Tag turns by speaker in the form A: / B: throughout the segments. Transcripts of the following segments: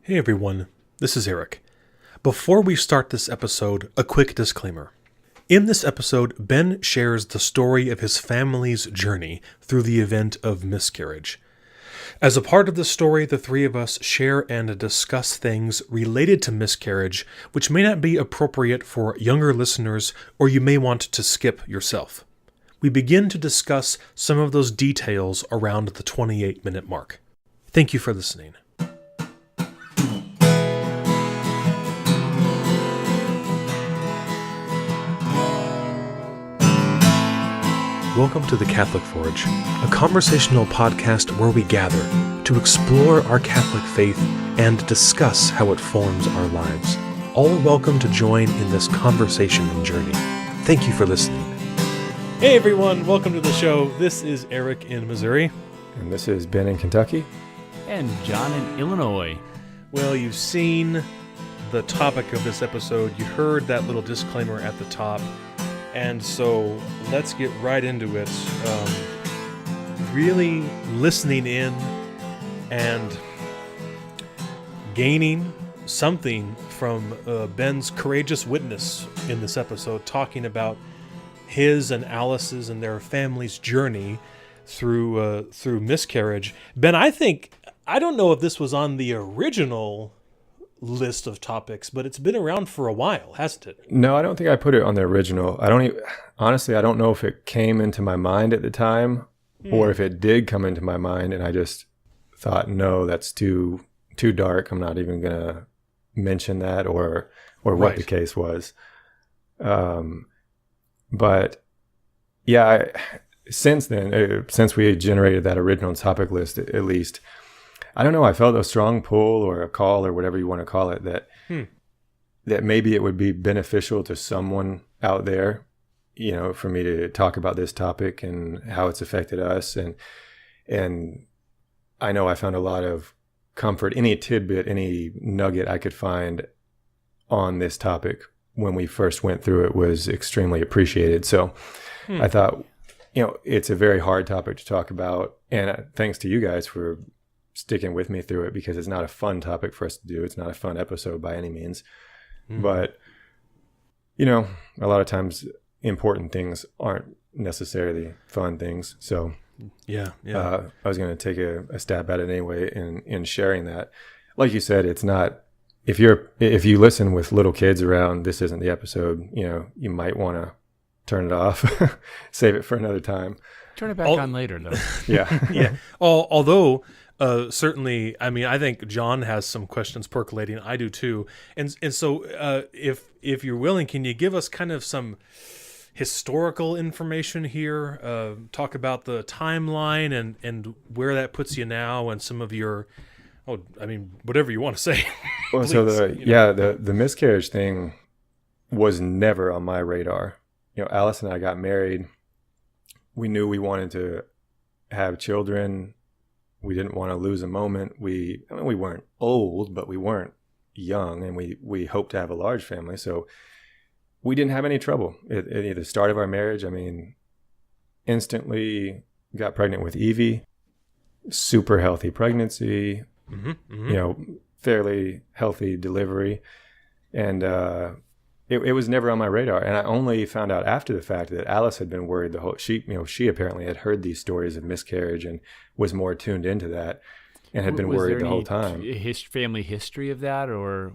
A: Hey everyone, this is Eric. Before we start this episode, a quick disclaimer. In this episode, Ben shares the story of his family's journey through the event of miscarriage. As a part of the story, the three of us share and discuss things related to miscarriage, which may not be appropriate for younger listeners, or you may want to skip yourself. We begin to discuss some of those details around the 28-minute mark. Thank you for listening. Welcome to the Catholic Forge, a conversational podcast where we gather to explore our Catholic faith and discuss how it forms our lives. All welcome to join in this conversation and journey. Thank you for listening. Hey everyone, welcome to the show. This is Eric in Missouri.
B: And this is Ben in Kentucky.
C: And John in Illinois.
A: Well, you've seen the topic of this episode. You heard that little disclaimer at the top. And so let's get right into it. Really listening in and gaining something from Ben's courageous witness in this episode, talking about his and Alice's and their family's journey through miscarriage. Ben, I don't know if this was on the original list of topics, but it's been around for a while, hasn't it?
B: No, I don't think I put it on the original. Honestly, I don't know if it came into my mind at the time or if it did come into my mind and I just thought, no, that's too dark. I'm not even going to mention that or what the case was. But yeah, since then, since we had generated that original topic list, at least, I don't know, I felt a strong pull or a call or whatever you want to call it that maybe it would be beneficial to someone out there, for me to talk about this topic and how it's affected us. And I know I found a lot of comfort, any tidbit, any nugget I could find on this topic when we first went through it was extremely appreciated. So I thought, it's a very hard topic to talk about. And thanks to you guys for sticking with me through it, because it's not a fun topic for us to do. It's not a fun episode by any means. But, a lot of times important things aren't necessarily fun things. So yeah. I was going to take a stab at it anyway in sharing that. Like you said, it's not, if you listen with little kids around, this isn't the episode, you might want to turn it off, save it for another time.
C: Turn it back on later though.
B: Yeah.
A: Yeah. Although, certainly, I mean, I think John has some questions percolating. I do too. And so if you're willing, can you give us kind of some historical information here? Talk about the timeline and where that puts you now and some of your, whatever you want to say.
B: Well,
A: Please,
B: so the miscarriage thing was never on my radar. Alice and I got married. We knew we wanted to have children. We didn't want to lose a moment. We weren't old, but we weren't young, and we hoped to have a large family. So we didn't have any trouble at the start of our marriage. Instantly got pregnant with Evie. Super healthy pregnancy. Fairly healthy delivery, and it was never on my radar. And I only found out after the fact that Alice had been worried she apparently had heard these stories of miscarriage and was more tuned into that and had been worried the whole time.
C: Family history of that, or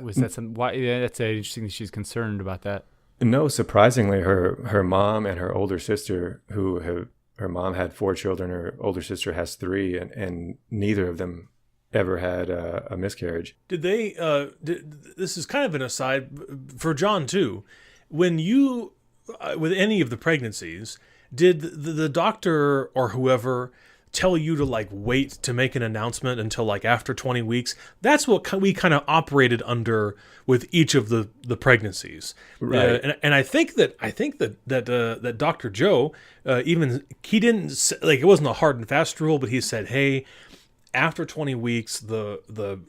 C: was that some? Why? Yeah, that's interesting. She's concerned about that.
B: No, surprisingly, her mom and her older sister, her mom had 4 children, her older sister has 3, and neither of them ever had a miscarriage.
A: Did they, this is kind of an aside for John too, when you, with any of the pregnancies, did the doctor or whoever tell you to wait to make an announcement until after 20 weeks? That's what we kind of operated under with each of the pregnancies.
B: Right.
A: And I think that Dr. Joe, even he didn't say, it wasn't a hard and fast rule, but he said, hey, after 20 weeks, the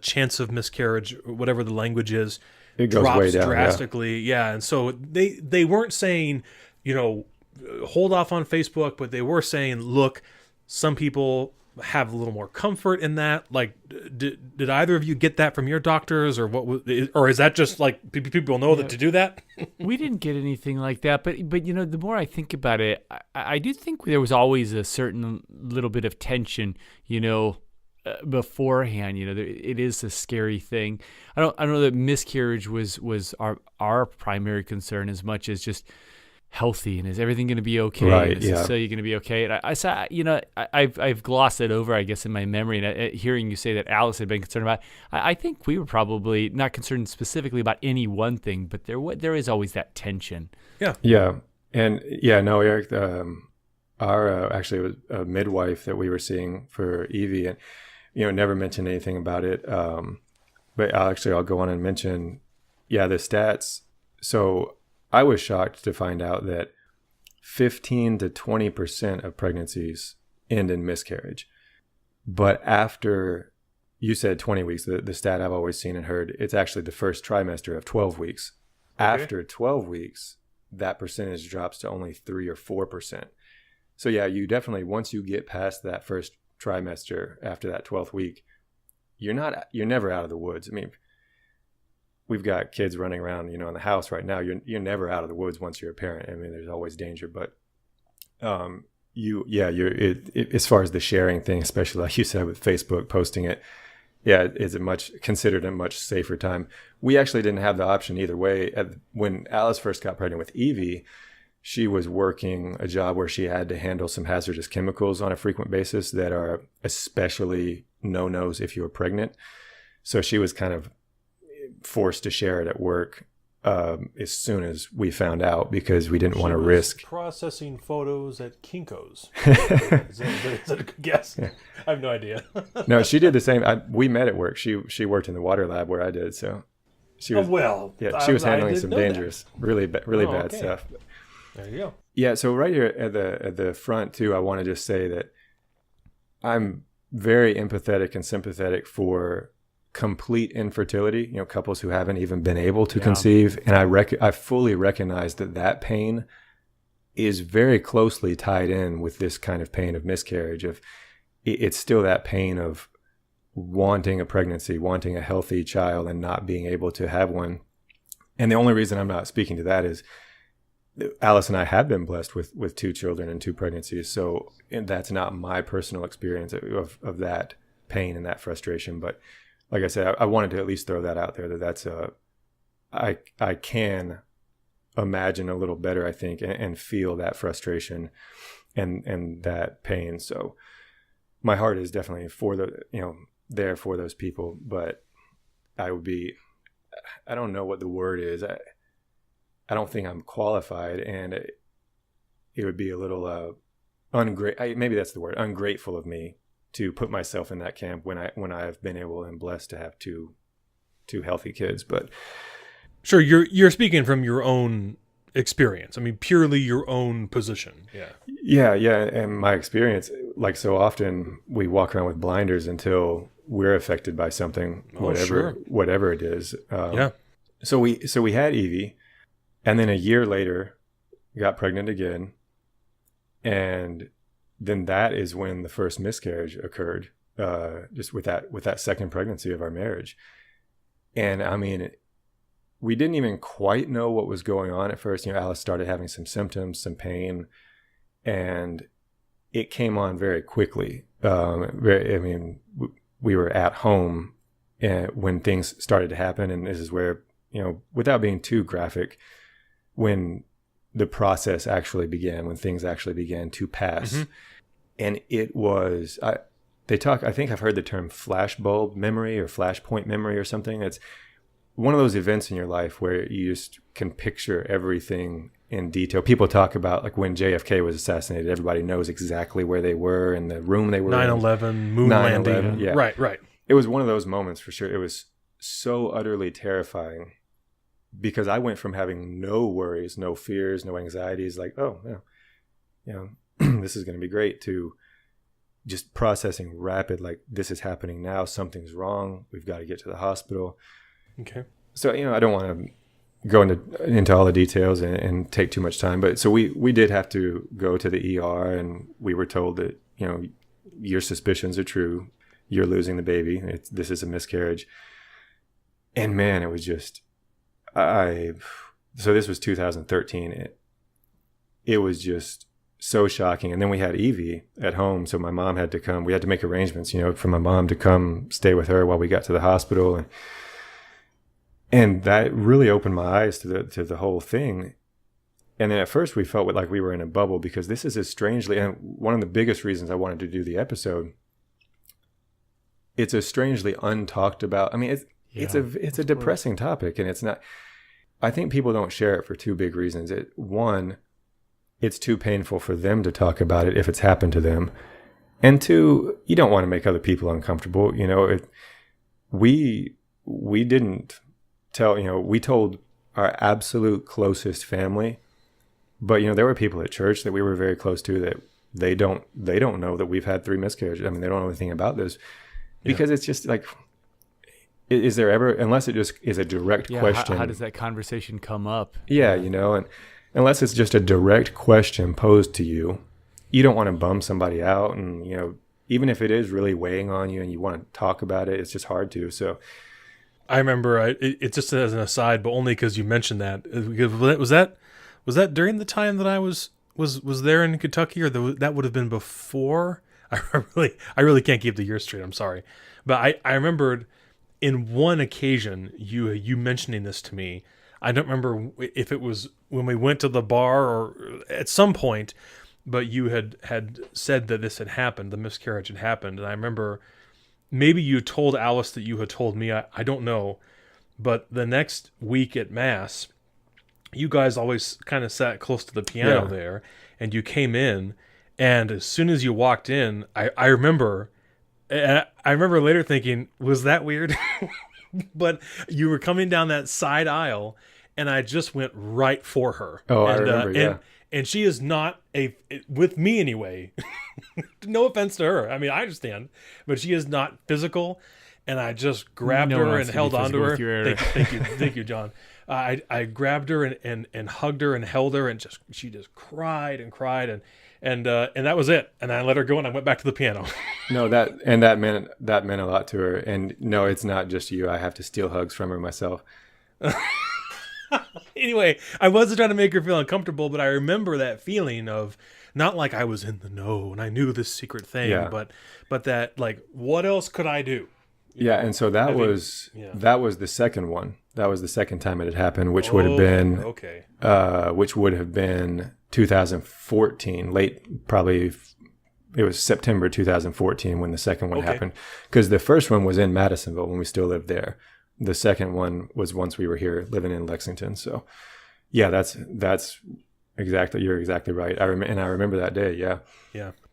A: chance of miscarriage, whatever the language is,
B: it goes
A: drops
B: way down,
A: drastically. Yeah. And so they weren't saying, hold off on Facebook, but they were saying, look, some people have a little more comfort in that? Like, did either of you get that from your doctors, or or is that just like people know that to do that?
C: We didn't get anything like that, but the more I think about it, I do think there was always a certain little bit of tension, beforehand. It is a scary thing. I don't know that miscarriage was our primary concern as much as just healthy, and is everything going to be okay?
B: Right.
C: And
B: Yeah.
C: so you're going to be okay. And I saw, I've glossed it over, I guess, in my memory. And hearing you say that Alice had been concerned about, I think we were probably not concerned specifically about any one thing, but there is always that tension.
B: Yeah. And no, Eric, our actually it was a midwife that we were seeing for Evie, and never mentioned anything about it. But I'll go on and mention, the stats. So I was shocked to find out that 15 to 20% of pregnancies end in miscarriage. But after, you said 20 weeks, the stat I've always seen and heard, it's actually the first trimester of 12 weeks. Okay. After 12 weeks, that percentage drops to only 3 or 4%. So you definitely, once you get past that first trimester after that 12th week, you're never out of the woods. I mean, we've got kids running around, in the house right now. You're never out of the woods once you're a parent. I mean, there's always danger, but as far as the sharing thing, especially like you said with Facebook posting it, it's considered a much safer time. We actually didn't have the option either way. When Alice first got pregnant with Evie, she was working a job where she had to handle some hazardous chemicals on a frequent basis that are especially no-nos if you were pregnant. So she was kind of forced to share it at work as soon as we found out, because we didn't want to risk
A: processing photos at Kinko's. Is that a good guess? Yeah. I have no idea.
B: No, she did the same. We met at work. She worked in the water lab where I did, so she was she was handling some dangerous, really bad stuff.
A: There you go.
B: Yeah, so right here at the front too, I want to just say that I'm very empathetic and sympathetic for complete infertility, couples who haven't even been able to conceive. And I fully recognize that pain is very closely tied in with this kind of pain of miscarriage. It's still that pain of wanting a pregnancy, wanting a healthy child, and not being able to have one. And the only reason I'm not speaking to that is Alice and I have been blessed with 2 children and 2 pregnancies. So, and that's not my personal experience of that pain and that frustration. But like I said, I wanted to at least throw that out there, that's I can imagine a little better, I think, and feel that frustration and that pain. So my heart is definitely for there for those people, but I don't know what the word is. I don't think I'm qualified, and it would be a little maybe that's the word, ungrateful of me to put myself in that camp when I've been able and blessed to have two healthy kids. But
A: sure, you're speaking from your own experience. I mean, purely your own position.
B: Yeah. And my experience, like so often, we walk around with blinders until we're affected by something, whatever it is. So we had Evie, and then a year later, got pregnant again, and then that is when the first miscarriage occurred, just with that second pregnancy of our marriage. And I mean, we didn't even quite know what was going on at first. Alice started having some symptoms, some pain, and it came on very quickly. We were at home when things started to happen, and this is where, without being too graphic, when the process actually began, when things actually began to pass. Mm-hmm. And it was, I think I've heard the term flashbulb memory or flashpoint memory or something. It's one of those events in your life where you just can picture everything in detail. People talk about like when JFK was assassinated, everybody knows exactly where they were and the room they were
A: 9/11,
B: in.
A: moon landing.
B: Yeah.
A: Right.
B: It was one of those moments for sure. It was so utterly terrifying because I went from having no worries, no fears, no anxieties, like, this is going to be great, to just processing rapid, like, this is happening now, something's wrong, we've got to get to the hospital.
A: Okay.
B: So, I don't want to go into all the details and take too much time, but so we did have to go to the ER, and we were told that, your suspicions are true. You're losing the baby. This is a miscarriage. And man, it was just, so this was 2013. It was just so shocking. And then we had Evie at home. So my mom had to come. We had to make arrangements, for my mom to come stay with her while we got to the hospital. And that really opened my eyes to the whole thing. And then at first we felt like we were in a bubble, because this is and one of the biggest reasons I wanted to do the episode, it's a strangely untalked about. I mean, it's a depressing topic, and it's not, I think people don't share it for two big reasons. One, it's too painful for them to talk about it if it's happened to them. And two, you don't want to make other people uncomfortable. We didn't tell, we told our absolute closest family, but there were people at church that we were very close to that they don't know that we've had 3 miscarriages. I mean, they don't know anything about this, because it's just like, is there ever, unless it just is a direct question.
C: How does that conversation come up?
B: Yeah, and unless it's just a direct question posed to you, you don't want to bum somebody out. And, even if it is really weighing on you and you want to talk about it, it's just hard to. So
A: I remember, it's just as an aside, but only because you mentioned that. Was that during the time that I was there in Kentucky, or that would have been before? I really can't keep the year straight. I'm sorry. But I remembered in one occasion you mentioning this to me. I don't remember if it was when we went to the bar or at some point, but you had said that this had happened, the miscarriage had happened. And I remember maybe you told Alice that you had told me, I don't know. But the next week at Mass, you guys always kind of sat close to the piano there, and you came in, and as soon as you walked in, I remember later thinking, was that weird? But you were coming down that side aisle, and I just went right for her.
B: Oh, I remember,
A: And she is not with me anyway. No offense to her. I mean, I understand, but she is not physical. And I just grabbed her and held onto her. Thank you, John. I grabbed her and hugged her and held her, and she just cried and cried, and that was it. And I let her go, and I went back to the piano.
B: No, that meant a lot to her. And no, it's not just you. I have to steal hugs from her myself.
A: Anyway, I wasn't trying to make her feel uncomfortable, but I remember that feeling of not like I was in the know and I knew this secret thing, but that, like, what else could I do?
B: And so that was the second one. That was the second time it had happened, which would have been 2014, probably it was September 2014 when the second one happened, because the first one was in Madisonville when we still lived there. The second one was once we were here living in Lexington. So that's exactly, you're exactly right. I remember that day. Yeah.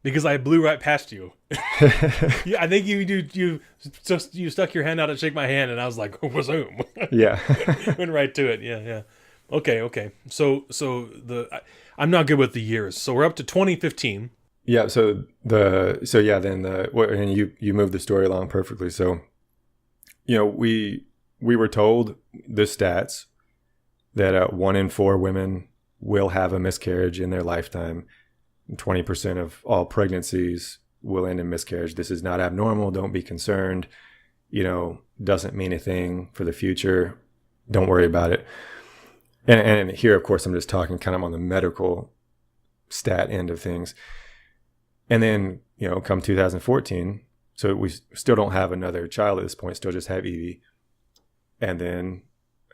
B: Because
A: I blew right past you. I think you stuck your hand out to shake my hand, and I was like, "Zoom!"
B: Yeah,
A: went right to it. Yeah. Okay. So I'm not good with the years. So we're up to 2015.
B: Yeah. And you moved the story along perfectly. So, we were told the stats that 1 in 4 women will have a miscarriage in their lifetime. 20% of all pregnancies will end in miscarriage. This is not abnormal. Don't be concerned. Doesn't mean anything for the future. Don't worry about it. And here, of course, I'm just talking kind of on the medical stat end of things. And then, come 2014, so we still don't have another child at this point, still just have Evie. And then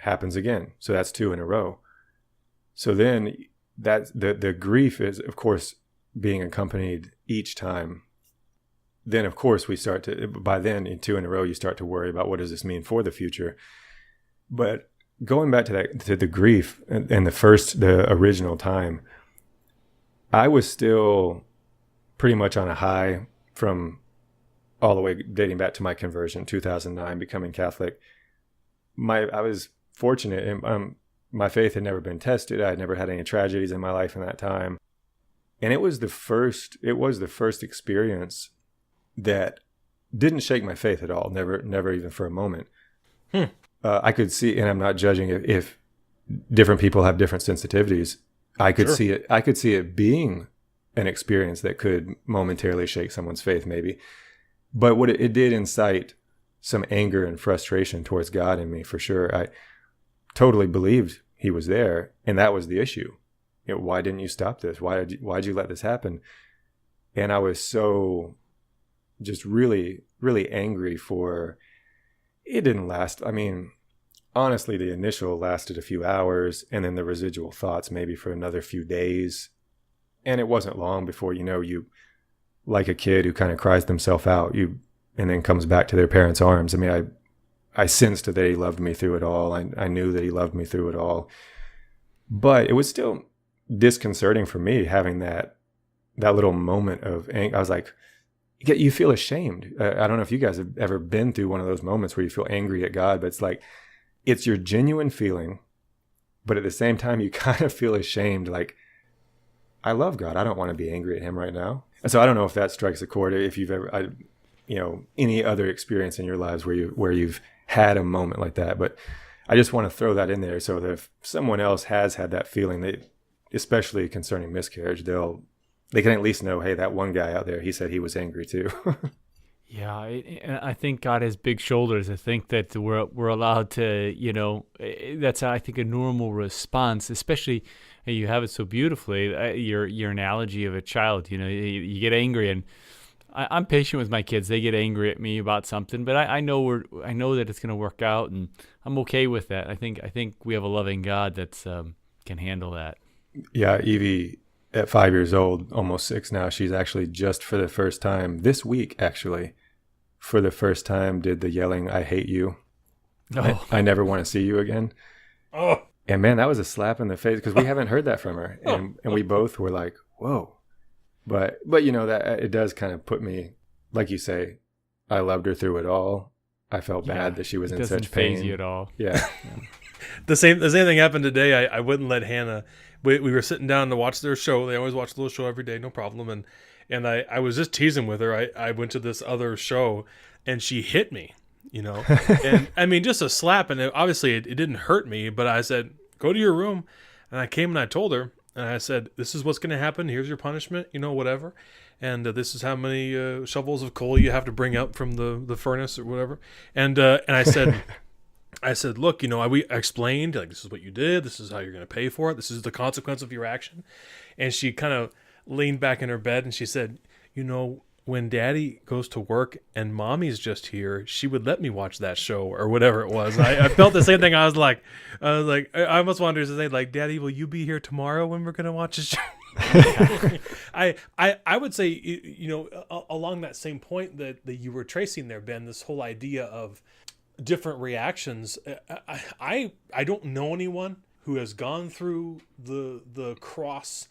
B: happens again. So that's 2 in a row. So then that's the grief is, of course, being accompanied each time. Then, of course, by then in 2 in a row, you start to worry about what does this mean for the future. But going back to the grief and the original time, I was still pretty much on a high from all the way dating back to my conversion, 2009, becoming Catholic. I was fortunate, and my faith had never been tested. I had never had any tragedies in my life in that time. And it was the first experience that didn't shake my faith at all. Never even for a moment. I could see, and I'm not judging if different people have different sensitivities. I could see it being an experience that could momentarily shake someone's faith, maybe. But what it did incite some anger and frustration towards God in me, for sure. I totally believed he was there, and that was the issue. Why didn't you stop this? Why'd you let this happen? And I was so just really, really angry for, it didn't last. I mean, honestly, the initial lasted a few hours, and then the residual thoughts maybe for another few days. And it wasn't long before, you like a kid who kind of cries themselves out, and then comes back to their parents' arms. I mean, I sensed that he loved me through it all. I knew that he loved me through it all. But it was still disconcerting for me having that little moment of anger. I was like, you feel ashamed. I don't know if you guys have ever been through one of those moments where you feel angry at God, but it's like, it's your genuine feeling, but at the same time, you kind of feel ashamed. Like, I love God. I don't want to be angry at him right now. And so I don't know if that strikes a chord, if you've ever, any other experience in your lives where you've had a moment like that. But I just want to throw that in there so that if someone else has had that feeling, especially concerning miscarriage, they can at least know, hey, that one guy out there, he said he was angry too.
C: Yeah, I think God has big shoulders. I think that we're allowed to, that's I think a normal response, especially you have it so beautifully. Your analogy of a child, you get angry, and I'm patient with my kids. They get angry at me about something, but I know that it's going to work out, and I'm okay with that. I think we have a loving God that can handle that.
B: Yeah, Evie, at 5 years old, almost 6 now, she's actually just for the first time this week, for the first time, did the yelling, "I hate you.
C: Oh.
B: I never want to see you again."
A: Oh,
B: and man, that was a slap in the face because we haven't heard that from her, and we both were like, "Whoa!" But that it does kind of put me, like you say, I loved her through it all. I felt bad that she was in such pain.
C: It doesn't faze you at all.
B: Yeah.
A: The same thing happened today. I wouldn't let Hannah. We were sitting down to watch their show. They always watch a little show every day, no problem. And I was just teasing with her. I went to this other show, and she hit me, And I mean, just a slap. And obviously, it didn't hurt me. But I said, "Go to your room." And I came and I told her, and I said, "This is what's going to happen. Here's your punishment. Whatever. And this is how many shovels of coal you have to bring up from the furnace or whatever." And I said. I said, "Look, I explained, like, this is what you did. This is how you're going to pay for it. This is the consequence of your action." And she kind of leaned back in her bed and she said, "When Daddy goes to work and Mommy's just here, she would let me watch that show," or whatever it was. I felt the same thing. I was like, I almost wanted to say, like, "Daddy, will you be here tomorrow when we're going to watch the show?" I would say, along that same point that you were tracing there, Ben, this whole idea of different reactions. I don't know anyone who has gone through the cross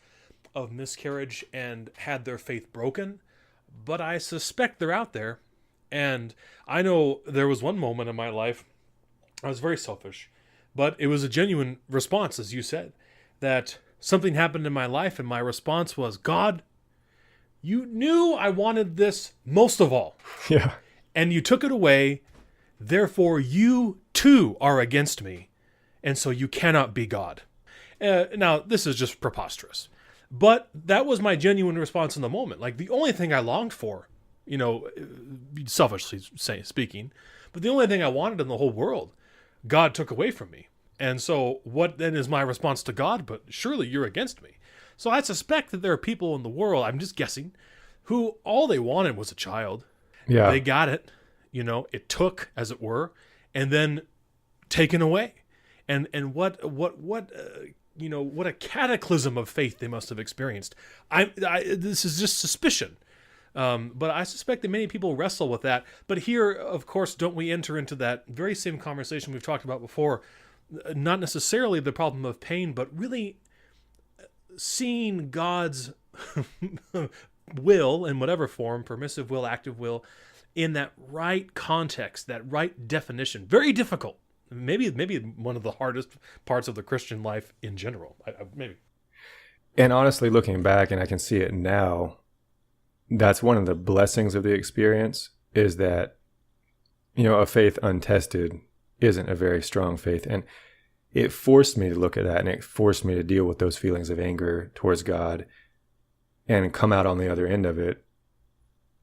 A: of miscarriage and had their faith broken, but I suspect they're out there. And I know there was one moment in my life I was very selfish, but it was a genuine response, as you said, that something happened in my life, and my response was, "God, you knew I wanted this most of all.
B: Yeah.
A: And you took it away. Therefore, you too are against me, and so you cannot be God." Now, this is just preposterous, but that was my genuine response in the moment. Like, the only thing I longed for, selfishly speaking, but the only thing I wanted in the whole world, God took away from me. And so what then is my response to God? But surely you're against me. So I suspect that there are people in the world, I'm just guessing, who all they wanted was a child.
B: Yeah.
A: They got it. It took, as it were, and then taken away. And what a cataclysm of faith they must have experienced. This is just suspicion. But I suspect that many people wrestle with that. But here, of course, don't we enter into that very same conversation we've talked about before, not necessarily the problem of pain, but really seeing God's will in whatever form, permissive will, active will, in that right context, that right definition. Very difficult. Maybe one of the hardest parts of the Christian life in general. Maybe.
B: And honestly, looking back, and I can see it now, that's one of the blessings of the experience, is that, a faith untested isn't a very strong faith. And it forced me to look at that, and it forced me to deal with those feelings of anger towards God and come out on the other end of it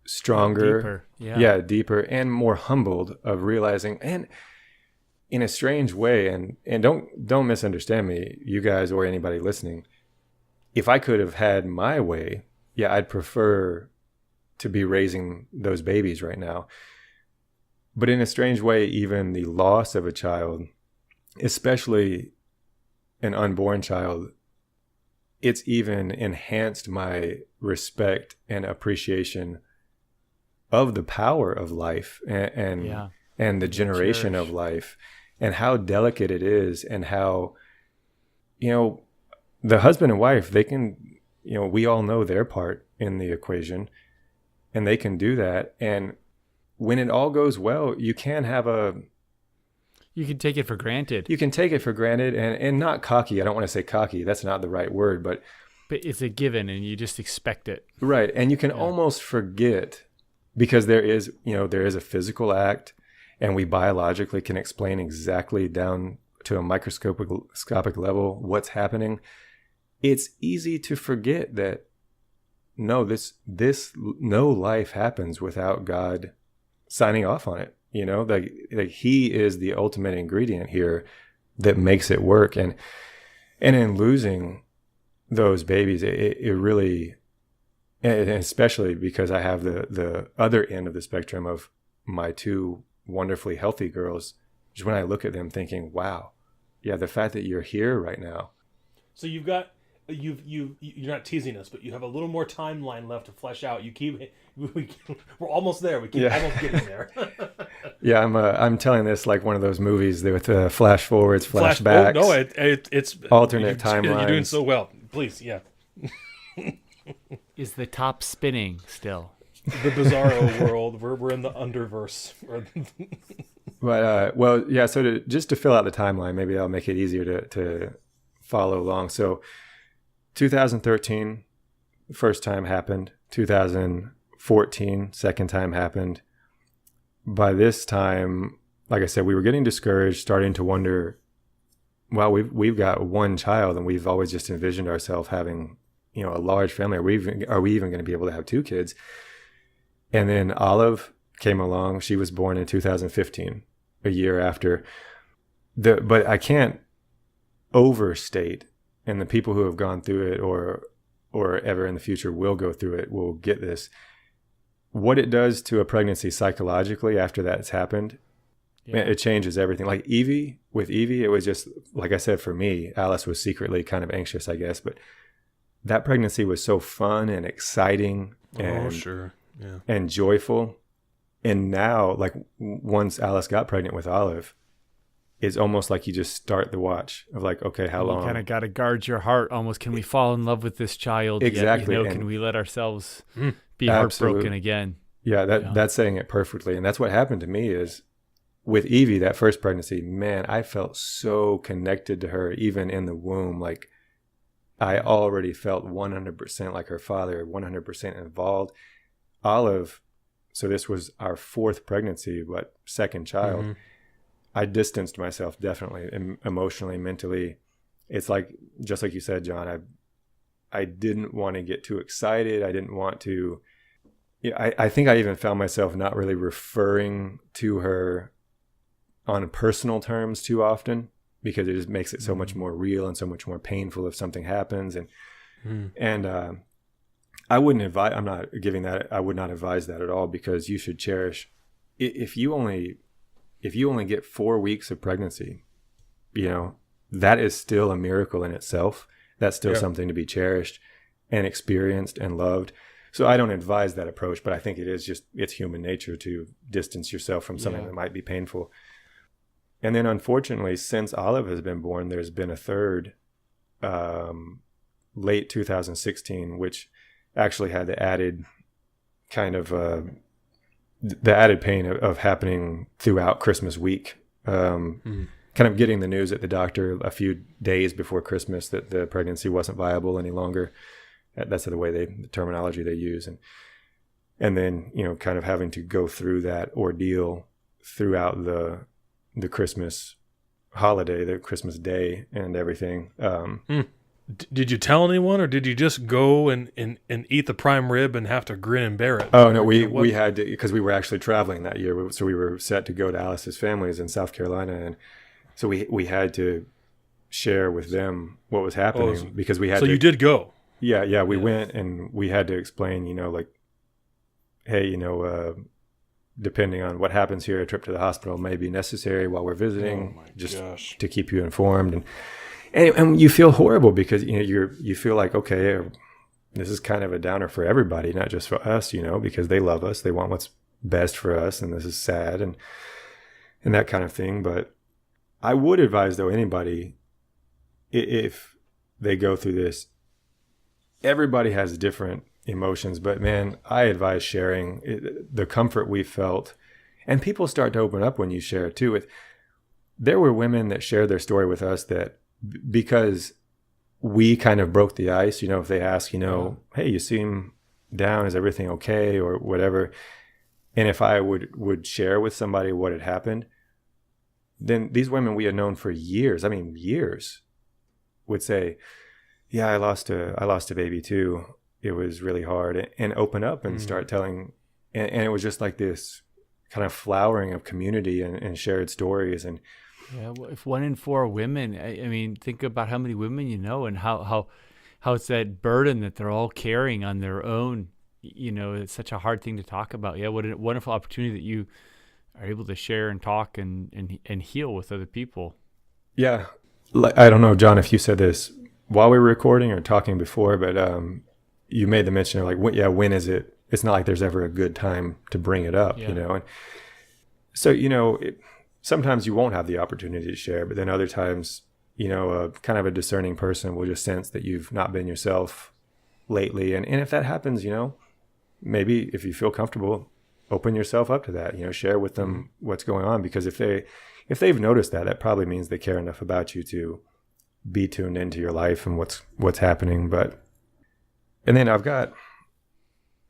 B: stronger,
C: Deeper. Yeah.
B: deeper, and more humbled of realizing, and in a strange way, and don't misunderstand me, you guys or anybody listening, if I could have had my way, I'd prefer to be raising those babies right now. But in a strange way, even the loss of a child, especially an unborn child, it's even enhanced my respect and appreciation of the power of life and the generation of life, and how delicate it is, and how, the husband and wife, they can, we all know their part in the equation, and they can do that. And when it all goes well, you can
C: take it for granted.
B: You can take it for granted, and not cocky. I don't want to say cocky. That's not the right word, but
C: it's a given, and you just expect it.
B: Right. And you can almost forget, because there is a physical act, and we biologically can explain exactly down to a microscopic level what's happening. It's easy to forget that no life happens without God signing off on it. Like he is the ultimate ingredient here that makes it work. And in losing those babies, it really, and especially because I have the other end of the spectrum of my two wonderfully healthy girls, just when I look at them thinking, wow, the fact that you're here right now.
A: So you're not teasing us, but you have a little more timeline left to flesh out. We're almost there. We keep almost getting there.
B: I'm telling this like one of those movies with flash forwards, flashbacks.
A: It's
B: alternate timelines.
A: You're doing so well. Please,
C: Is the top spinning still?
A: The bizarro world. We're in the underverse.
B: But so just to fill out the timeline, maybe I'll make it easier to follow along. So 2013, first time happened. 2014, second time happened. By this time, like I said, we were getting discouraged, starting to wonder, well, we've got one child, and we've always just envisioned ourselves having, a large family. Are we even going to be able to have two kids? And then Olive came along. She was born in 2015, a year after. But I can't overstate, and the people who have gone through it or ever in the future will go through it will get this, what it does to a pregnancy psychologically after that's happened. It changes everything. Like with Evie, it was just, like I said, for me, Alice was secretly kind of anxious, I guess, but that pregnancy was so fun and exciting and joyful. And now, like, once Alice got pregnant with Olive, it's almost like you just start the watch of like, okay, how long?
C: You kind of got to guard your heart almost. Can we fall in love with this child?
B: Exactly.
C: Yet, can we let ourselves be heartbroken again?
B: That's saying it perfectly. And that's what happened to me is with Evie, that first pregnancy, man, I felt so connected to her, even in the womb. Like I already felt 100% like her father, 100% involved. Olive, so this was our fourth pregnancy, but second child. Mm-hmm. I distanced myself definitely emotionally, mentally. It's like, just like you said, John, I didn't want to get too excited. I didn't want to, I think I even found myself not really referring to her on personal terms too often, because it just makes it so much more real and so much more painful if something happens. And I wouldn't advise, I would not advise that at all, because you should cherish, if you only get 4 weeks of pregnancy, that is still a miracle in itself. That's still something to be cherished and experienced and loved. So I don't advise that approach, but I think it's human nature to distance yourself from something that might be painful. And then unfortunately, since Olive has been born, there's been a third, late 2016, which actually had the added kind of, the added pain of happening throughout Christmas week, kind of getting the news at the doctor a few days before Christmas that the pregnancy wasn't viable any longer. That's the way the terminology they use. And then, kind of having to go through that ordeal throughout the Christmas holiday, the Christmas day and everything.
A: Did you tell anyone, or did you just go and eat the prime rib and have to grin and bear it?
B: Oh no,
A: Or what-
B: we had to, because we were actually traveling that year, so we were set to go to Alice's family's in South Carolina, and so we had to share with them what was happening because we had.
A: So
B: to,
A: you did go.
B: Yeah, we went and we had to explain, like, hey, depending on what happens here, a trip to the hospital may be necessary while we're visiting,
A: Gosh.
B: to keep you informed, and you feel horrible because you feel like, okay, this is kind of a downer for everybody, not just for us, because they love us, they want what's best for us, and this is sad and that kind of thing. But I would advise, though, anybody, if they go through this, everybody has different emotions, but man, I advise sharing the comfort we felt, and people start to open up when you share it too. There were women that shared their story with us that, because we kind of broke the ice, if they ask, hey, you seem down, is everything okay, or whatever, and if I would share with somebody what had happened, then these women we had known for years, would say, yeah, I lost a baby too. It was really hard, and open up and start telling, and it was just like this kind of flowering of community and shared stories. And
C: Yeah, well, if 1 in 4 women, I mean, think about how many women you know, and how it's that burden that they're all carrying on their own. It's such a hard thing to talk about. Yeah, what a wonderful opportunity that you are able to share and talk and heal with other people.
B: yeah, I don't know, John, if you said this while we were recording or talking before, but you made the mention of like, when is it? It's not like there's ever a good time to bring it up, And so, sometimes you won't have the opportunity to share, but then other times, kind of a discerning person will just sense that you've not been yourself lately. And if that happens, maybe if you feel comfortable, open yourself up to that, share with them what's going on, because if they've noticed that probably means they care enough about you to be tuned into your life and what's happening. And then I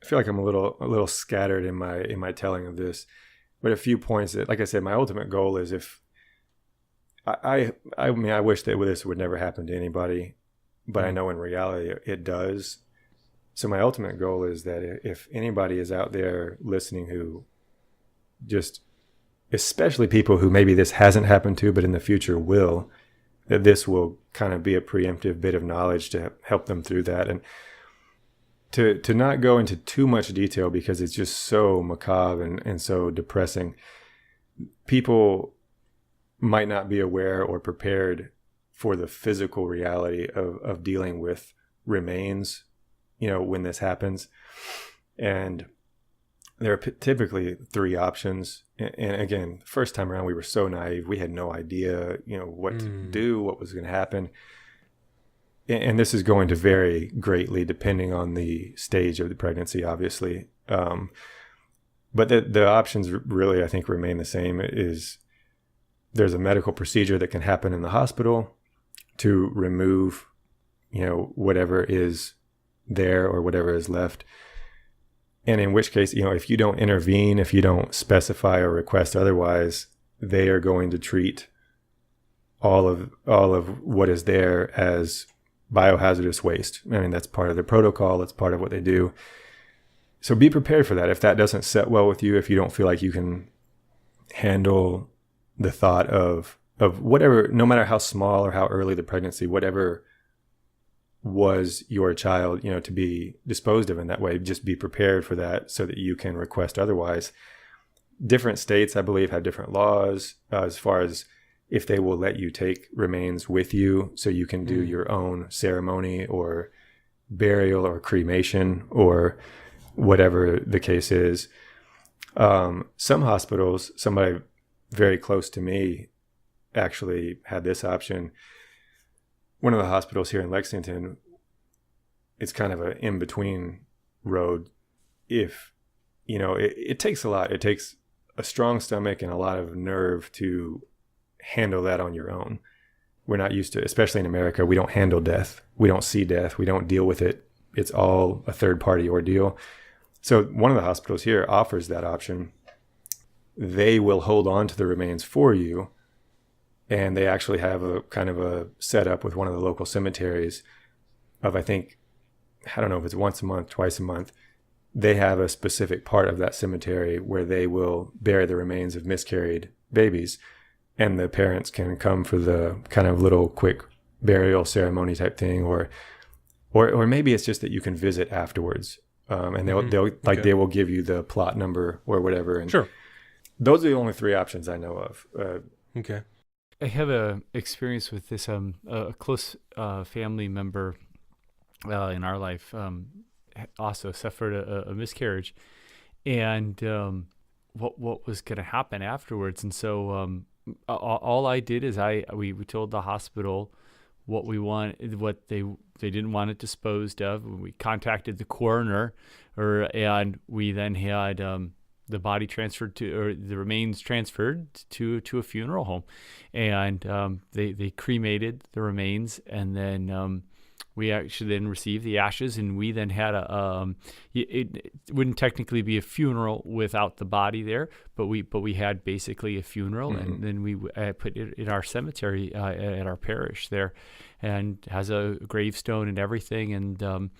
B: feel like I'm a little scattered in my telling of this, but a few points that, like I said, my ultimate goal is, if I mean, I wish that this would never happen to anybody, but I know in reality it does. So my ultimate goal is that if anybody is out there listening who just, especially people who maybe this hasn't happened to, but in the future will, that this will kind of be a preemptive bit of knowledge to help them through that. And to not go into too much detail because it's just so macabre and so depressing. People might not be aware or prepared for the physical reality of dealing with remains, when this happens. And there are typically 3 options. And again, first time around, we were so naive. We had no idea, what to do, what was going to happen. And this is going to vary greatly depending on the stage of the pregnancy, obviously. But the options really, I think, remain the same. There's a medical procedure that can happen in the hospital to remove, whatever is there or whatever is left. And in which case, if you don't intervene, if you don't specify or request otherwise, they are going to treat all of what is there as biohazardous waste. I mean, that's part of the protocol. That's part of what they do. So be prepared for that. If that doesn't set well with you, if you don't feel like you can handle the thought of whatever, no matter how small or how early the pregnancy, whatever was your child, to be disposed of in that way, just be prepared for that so that you can request otherwise. Different states, I believe, have different laws as far as if they will let you take remains with you so you can do your own ceremony or burial or cremation or whatever the case is. Some hospitals, somebody very close to me actually had this option. One of the hospitals here in Lexington, it's kind of an in-between road. If, it takes a lot. It takes a strong stomach and a lot of nerve to handle that on your own. We're not used to, especially in America, we don't handle death. We don't see death. We don't deal with it. It's all a third-party ordeal. So one of the hospitals here offers that option. They will hold on to the remains for you, and they actually have a kind of a setup with one of the local cemeteries I think, I don't know if it's once a month, twice a month, they have a specific part of that cemetery where they will bury the remains of miscarried babies, and the parents can come for the kind of little quick burial ceremony type thing, or maybe it's just that you can visit afterwards, and they'll they will give you the plot number or whatever. And
A: Sure.
B: Those are the only three options I know of.
A: Okay.
C: I have a experience with this. A close family member in our life also suffered a miscarriage, and what was going to happen afterwards. And so all I did is we told the hospital what we want, what they didn't want it disposed of. We contacted the coroner, and we then had the body transferred to, or the remains transferred to a funeral home, and they cremated the remains, and then we actually then received the ashes, and we then had it wouldn't technically be a funeral without the body there, but we had basically a funeral, and then we put it in our cemetery at our parish there, and has a gravestone and everything, and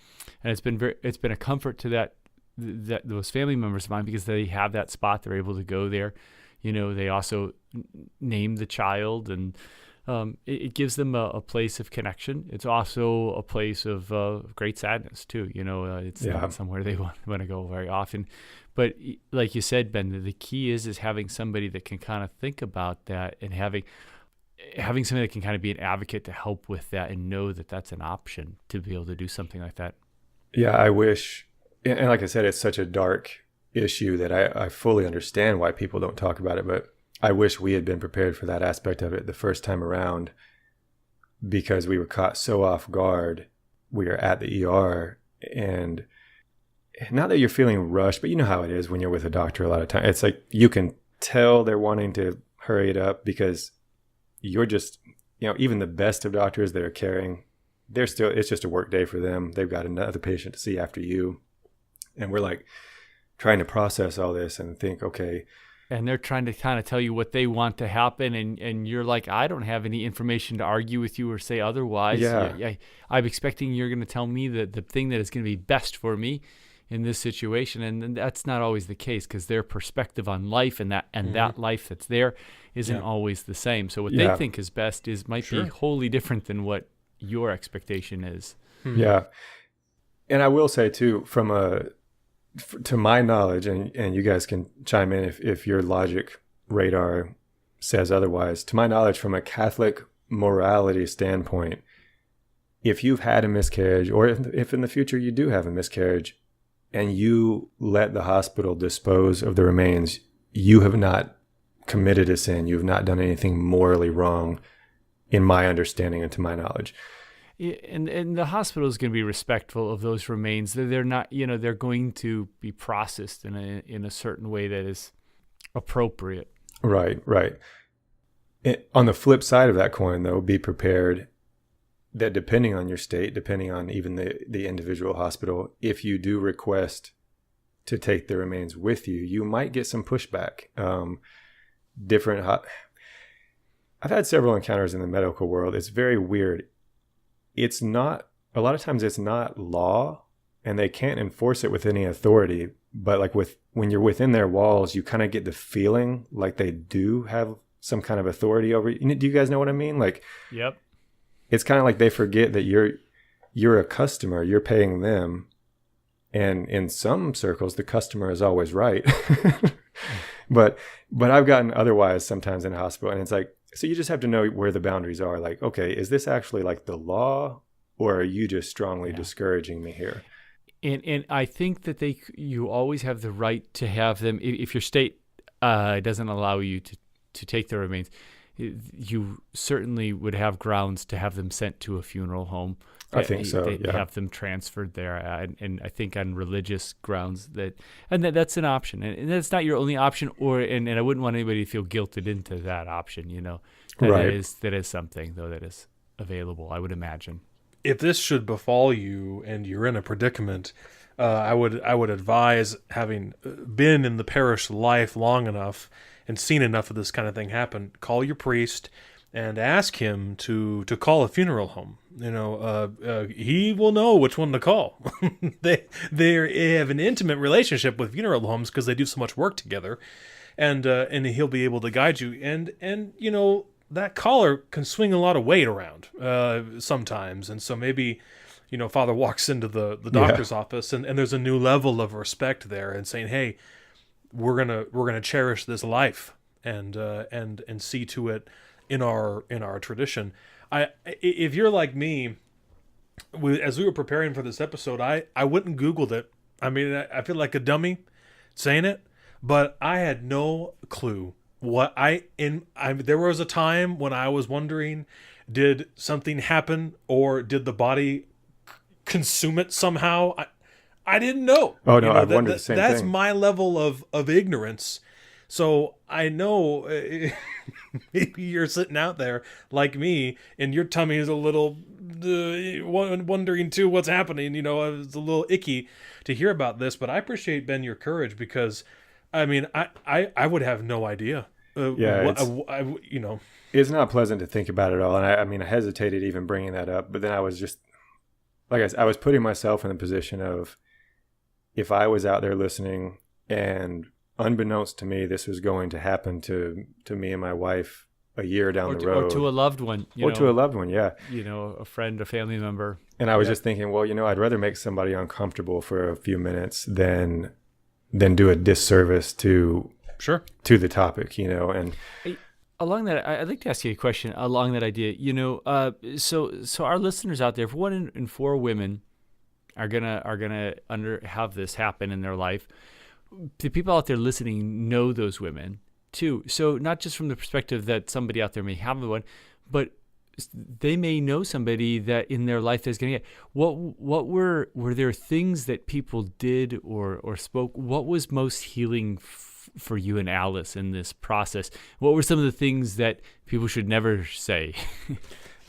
C: it's been a comfort to that those family members of mine, because they have that spot, they're able to go there. They also name the child, and it gives them a place of connection. It's also a place of great sadness too. It's not somewhere they want to go very often. But like you said, Ben, the key is having somebody that can kind of think about that, and having somebody that can kind of be an advocate to help with that, and know that that's an option to be able to do something like that.
B: Yeah, I wish, and like I said, it's such a dark issue that I fully understand why people don't talk about it, but I wish we had been prepared for that aspect of it the first time around, because we were caught so off guard. We were at the ER, and not that you're feeling rushed, but you know how it is when you're with a doctor a lot of times. It's like you can tell they're wanting to hurry it up, because you're just, even the best of doctors that are caring, it's just a work day for them. They've got another patient to see after you. And we're like trying to process all this and think, okay.
C: And they're trying to kind of tell you what they want to happen. And you're like, I don't have any information to argue with you or say otherwise.
B: Yeah.
C: I'm expecting you're going to tell me the thing that is going to be best for me in this situation. And that's not always the case, because their perspective on life and that life that's there isn't always the same. So what they think is best might be wholly different than what your expectation is.
B: Yeah. And I will say too, to my knowledge, and you guys can chime in if your logic radar says otherwise, to my knowledge, from a Catholic morality standpoint, if you've had a miscarriage, or if in the future you do have a miscarriage, and you let the hospital dispose of the remains, you have not committed a sin. You have not done anything morally wrong, in my understanding and to my knowledge.
C: And the hospital is going to be respectful of those remains. They're not, they're going to be processed in a certain way that is appropriate.
B: Right. On the flip side of that coin, though, be prepared that depending on your state, depending on even the individual hospital, if you do request to take the remains with you, you might get some pushback. I've had several encounters in the medical world. It's very weird. It's not, a lot of times it's not law, and they can't enforce it with any authority, but like when you're within their walls, you kind of get the feeling like they do have some kind of authority over you. Do you guys know what I mean? Like,
C: yep.
B: It's kind of like they forget that you're a customer, you're paying them. And in some circles, the customer is always right. But I've gotten otherwise sometimes in a hospital, and it's like, so you just have to know where the boundaries are. Like, okay, is this actually like the law, or are you just strongly discouraging me here?
C: And I think that you always have the right to have them, if your state doesn't allow you to take the remains, you certainly would have grounds to have them sent to a funeral home.
B: I think so.
C: They have them transferred there, and I think on religious grounds that's an option, and that's not your only option. And I wouldn't want anybody to feel guilted into that option.
B: Right.
C: That is something though that is available, I would imagine.
A: If this should befall you and you're in a predicament, I would advise, having been in the parish life long enough and seen enough of this kind of thing happen, call your priest and ask him to call a funeral home. He will know which one to call. They have an intimate relationship with funeral homes because they do so much work together, and he'll be able to guide you. And that caller can swing a lot of weight around sometimes, and so maybe Father walks into the doctor's office, and there's a new level of respect there, and saying, hey, we're gonna cherish this life and see to it in our tradition. If you're like me, as we were preparing for this episode, I went and Googled it. I mean, I feel like a dummy saying it, but I had no clue what there was a time when I was wondering, did something happen, or did the body consume it somehow? I didn't know.
B: Oh no, I've wondered the same thing.
A: That's my level of ignorance. So I know maybe you're sitting out there like me, and your tummy is a little wondering too what's happening. It's a little icky to hear about this, but I appreciate, Ben, your courage, because I mean, I would have no idea.
B: It's not pleasant to think about at all, and I hesitated even bringing that up, but then I was just, like I said, I was putting myself in the position of, if I was out there listening and unbeknownst to me, this was going to happen to me and my wife a year down the road.
C: Or to a loved one.
B: To a loved one, yeah.
C: A friend, a family member.
B: And I was just thinking, well, I'd rather make somebody uncomfortable for a few minutes than do a disservice to the topic, and...
C: Along that, I'd like to ask you a question along that idea. So our listeners out there, if 1 in 4 women are gonna have this happen in their life, the people out there listening know those women too. So not just from the perspective that somebody out there may have one, but they may know somebody that in their life that's going to get. What were there things that people did or spoke? What was most healing for you and Alice in this process? What were some of the things that people should never say?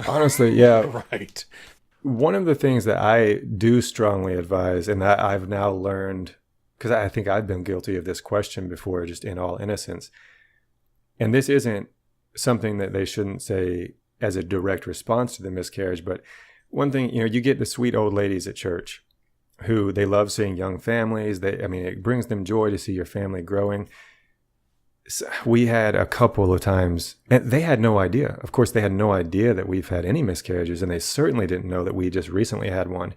B: Honestly, yeah.
A: Right.
B: One of the things that I do strongly advise, and that I've now learned, because I think I've been guilty of this question before, just in all innocence, and this isn't something that they shouldn't say as a direct response to the miscarriage, but one thing, you get the sweet old ladies at church who they love seeing young families. It brings them joy to see your family growing. So we had a couple of times, and they had no idea. Of course, they had no idea that we've had any miscarriages, and they certainly didn't know that we just recently had one.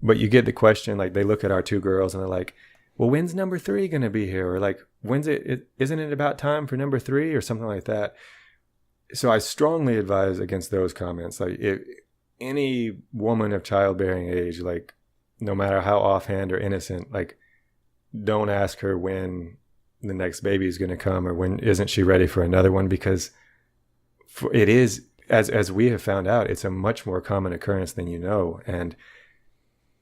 B: But you get the question, like they look at our 2 girls and they're like, well, when's number 3 going to be here? Or like, isn't it about time for number 3 or something like that? So I strongly advise against those comments. Like, if any woman of childbearing age, like, no matter how offhand or innocent, like, don't ask her when the next baby is going to come or when isn't she ready for another one, because it is, as we have found out, it's a much more common occurrence than you know. And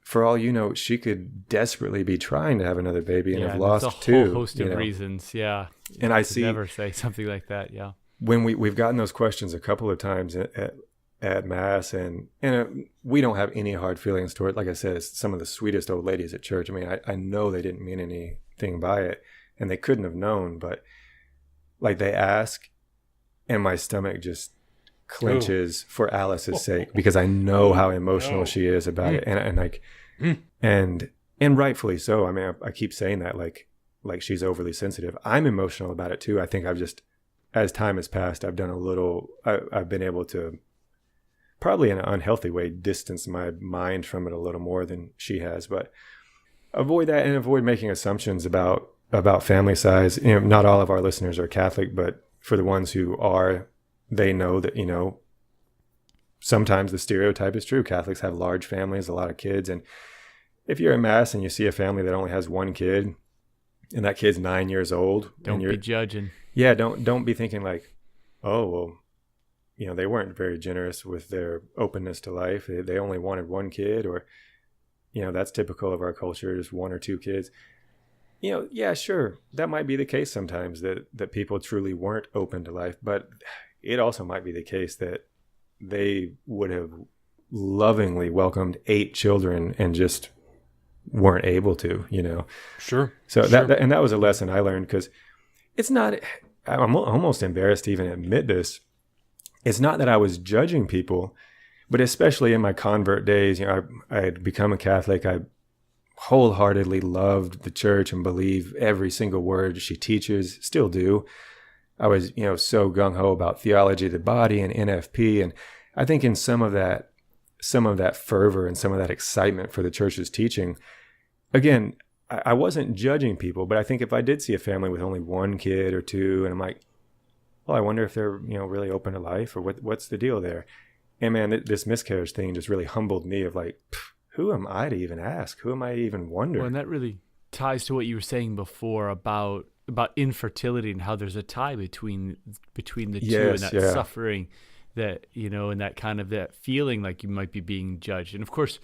B: for all you know, she could desperately be trying to have anher baby and have lost 2.
C: A whole host of reasons, yeah.
B: And I see
C: never say something like that, yeah.
B: When we've gotten those questions a couple of times at Mass, and we don't have any hard feelings toward it. Like I said, it's some of the sweetest old ladies at church. I know they didn't mean anything by it, and they couldn't have known, but like they ask, and my stomach just clenches for Alice's sake, because I know how emotional she is about it, and rightfully so. I keep saying that like she's overly sensitive. I'm emotional about it too. I think I've just, as time has passed, I've been able to, probably in an unhealthy way, distance my mind from it a little more than she has. But avoid that, and avoid making assumptions about family size. Not all of our listeners are Catholic, but for the ones who are, they know that, sometimes the stereotype is true. Catholics have large families, a lot of kids. And if you're at Mass and you see a family that only has 1 kid, and that kid's 9 years old,
C: don't be judging.
B: Yeah, don't be thinking like, oh, well, they weren't very generous with their openness to life. They only wanted 1 kid, or, that's typical of our culture, just 1 or 2 kids. Yeah, sure, that might be the case sometimes, that people truly weren't open to life, but it also might be the case that they would have lovingly welcomed 8 children and just weren't able to,
A: Sure.
B: So that was a lesson I learned, because it's not, I'm almost embarrassed to even admit this. it's not that I was judging people, but especially in my convert days, I had become a Catholic. I wholeheartedly loved the church and believe every single word she teaches, still do. I was, so gung-ho about theology of the body and NFP. And I think in some of that fervor and some of that excitement for the church's teaching, again, I wasn't judging people, but I think if I did see a family with only one kid or two, and I'm like, well, I wonder if they're, really open to life, or what's the deal there? And man, this miscarriage thing just really humbled me of like, who am I to even ask? Who am I to even wonder?
C: Well, and that really ties to what you were saying before about infertility and how there's a tie between the two, and that suffering that, and that kind of that feeling like you might be being judged. And of course,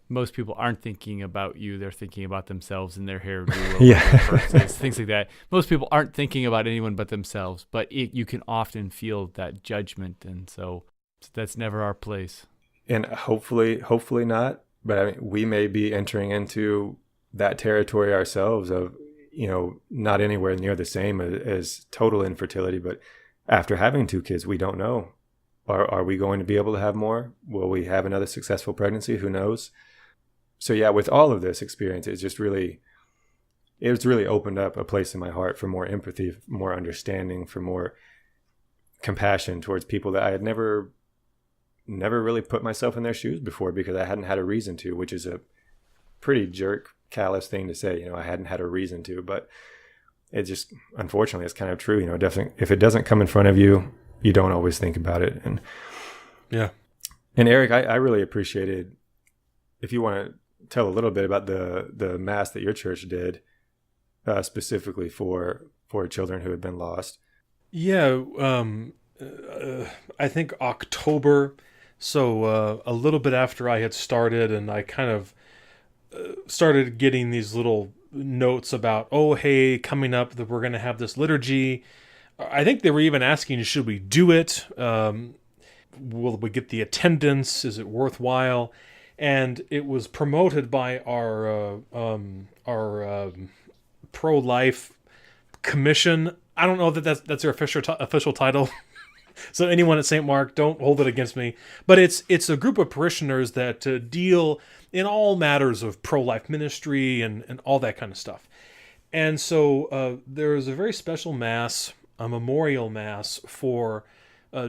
C: most people aren't thinking about you. They're thinking about themselves and their hairdo, or things like that. Most people aren't thinking about anyone but themselves, but you can often feel that judgment. And so that's never our place.
B: And hopefully not. But I mean, we may be entering into that territory ourselves of, not anywhere near the same as total infertility. But after having 2 kids, we don't know. Are we going to be able to have more? Will we have another successful pregnancy? Who knows? So yeah, with all of this experience, it's really opened up a place in my heart for more empathy, for more understanding, for more compassion towards people that I had never really put myself in their shoes before, because I hadn't had a reason to, which is a pretty jerk, callous thing to say. I hadn't had a reason to, but it just, unfortunately, it's kind of true. Definitely, if it doesn't come in front of you, you don't always think about it. And
A: yeah.
B: And Eric, I really appreciated, if you want to tell a little bit about the mass that your church did, specifically for children who had been lost.
A: Yeah. I think October. So a little bit after I had started, and I kind of started getting these little notes about, oh, hey, coming up that we're going to have this liturgy. I think they were even asking, should we do it? Will we get the attendance? Is it worthwhile? And it was promoted by our pro-life commission. I don't know that that's their official title. So anyone at St. Mark, don't hold it against me. But it's a group of parishioners that deal in all matters of pro-life ministry and all that kind of stuff. And so there is a very special mass, a memorial mass for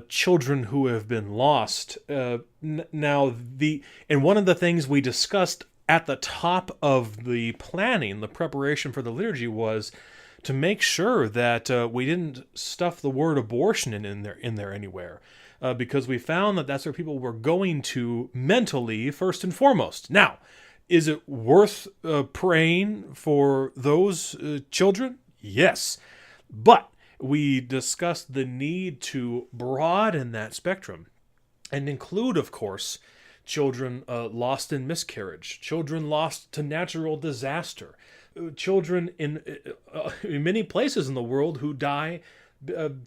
A: children who have been lost. Now, and one of the things we discussed at the top of the planning, the preparation for the liturgy, was to make sure that we didn't stuff the word abortion in there anywhere, because we found that that's where people were going to mentally first and foremost. Now, is it worth praying for those children? Yes, but we discussed the need to broaden that spectrum and include, of course, children lost in miscarriage, children lost to natural disaster, children in many places in the world who die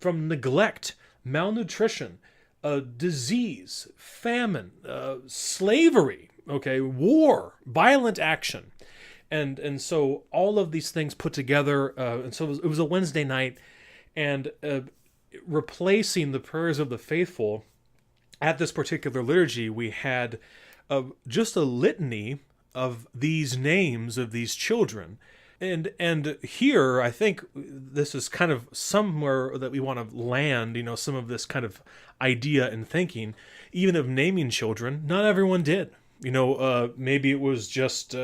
A: from neglect, malnutrition, disease, famine, slavery, war, violent action. And so all of these things put together, and so it was a Wednesday night, and replacing the prayers of the faithful at this particular liturgy, we had just a litany of these names of these children. And here, I think this is kind of somewhere that we want to land, some of this kind of idea and thinking, even of naming children. Not everyone did. Maybe it was just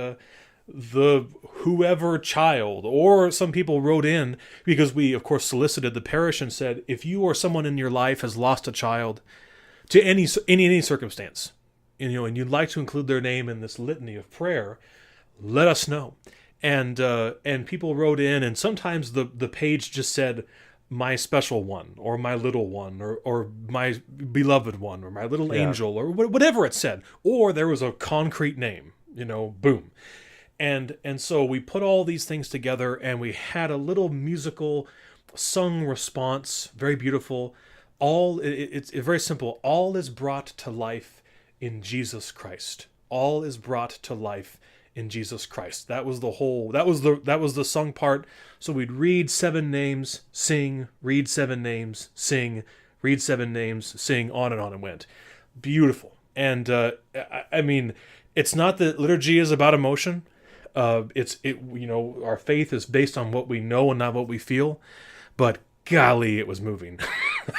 A: the whoever child, or some people wrote in, because we, of course, solicited the parish and said, if you or someone in your life has lost a child to any circumstance, and you'd like to include their name in this litany of prayer, let us know. And people wrote in, and sometimes the page just said, my special one, or my little one, or my beloved one, or my little angel, or whatever it said. Or there was a concrete name, boom. And so we put all these things together, and we had a little musical sung response, very beautiful. It's very simple. All is brought to life in Jesus Christ. All is brought to life in Jesus Christ. That was the sung part. So we'd read 7 names, sing, read 7 names, sing, read 7 names, sing, on and on it went. Beautiful. And I mean, it's not that liturgy is about emotion. Our faith is based on what we know and not what we feel. But golly, it was moving.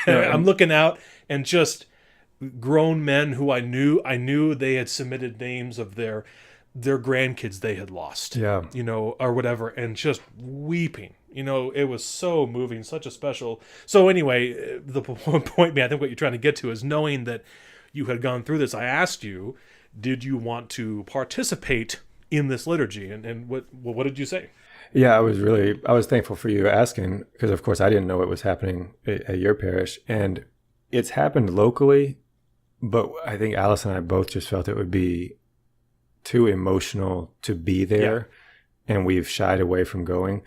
A: I'm looking out and just grown men who I knew they had submitted names of their grandkids they had lost, or whatever, and just weeping. It was so moving, such a special. So anyway, the point, man, I think what you're trying to get to is knowing that you had gone through this. I asked you, did you want to participate in this liturgy? And what did you say?
B: Yeah, I was thankful for you asking, because of course I didn't know it was happening at your parish, and it's happened locally, but I think Alice and I both just felt it would be too emotional to be there, and we've shied away from going.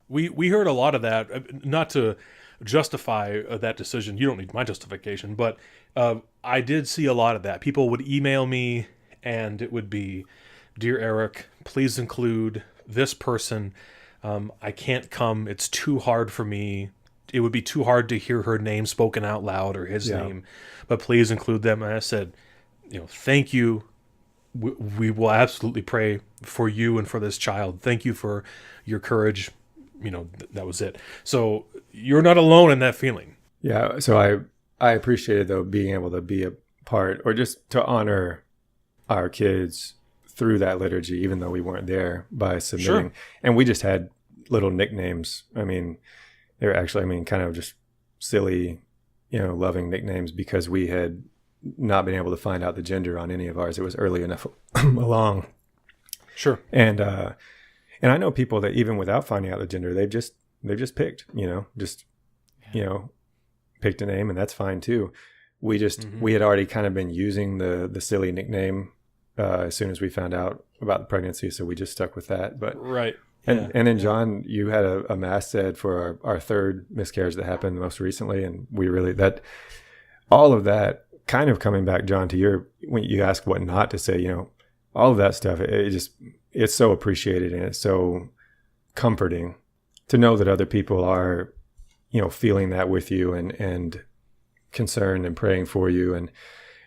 A: We heard a lot of that, not to justify that decision. You don't need my justification, but I did see a lot of that. People would email me, and it would be, "Dear Eric, please include this person. I can't come. It's too hard for me. It would be too hard to hear her name spoken out loud or his name, but please include them." And I said, thank you. We will absolutely pray for you and for this child. Thank you for your courage. That was it. So you're not alone in that feeling.
B: Yeah. So I appreciated, though, being able to be a part, or just to honor our kids through that liturgy, even though we weren't there, by submitting.
A: Sure.
B: And we just had little nicknames. I mean, they were actually, kind of just silly, loving nicknames, because we had not been able to find out the gender on any of ours. It was early enough along.
A: Sure.
B: And I know people that even without finding out the gender, they've just picked, picked a name, and that's fine too. We had already kind of been using the silly nickname as soon as we found out about the pregnancy, so we just stuck with that. But
A: right.
B: And then John, you had a mass said for our third miscarriage that happened most recently, and we really, that all of that kind of coming back, John, to when you ask what not to say, all of that stuff, it's so appreciated, and it's so comforting to know that other people are, feeling that with you and concerned and praying for you. And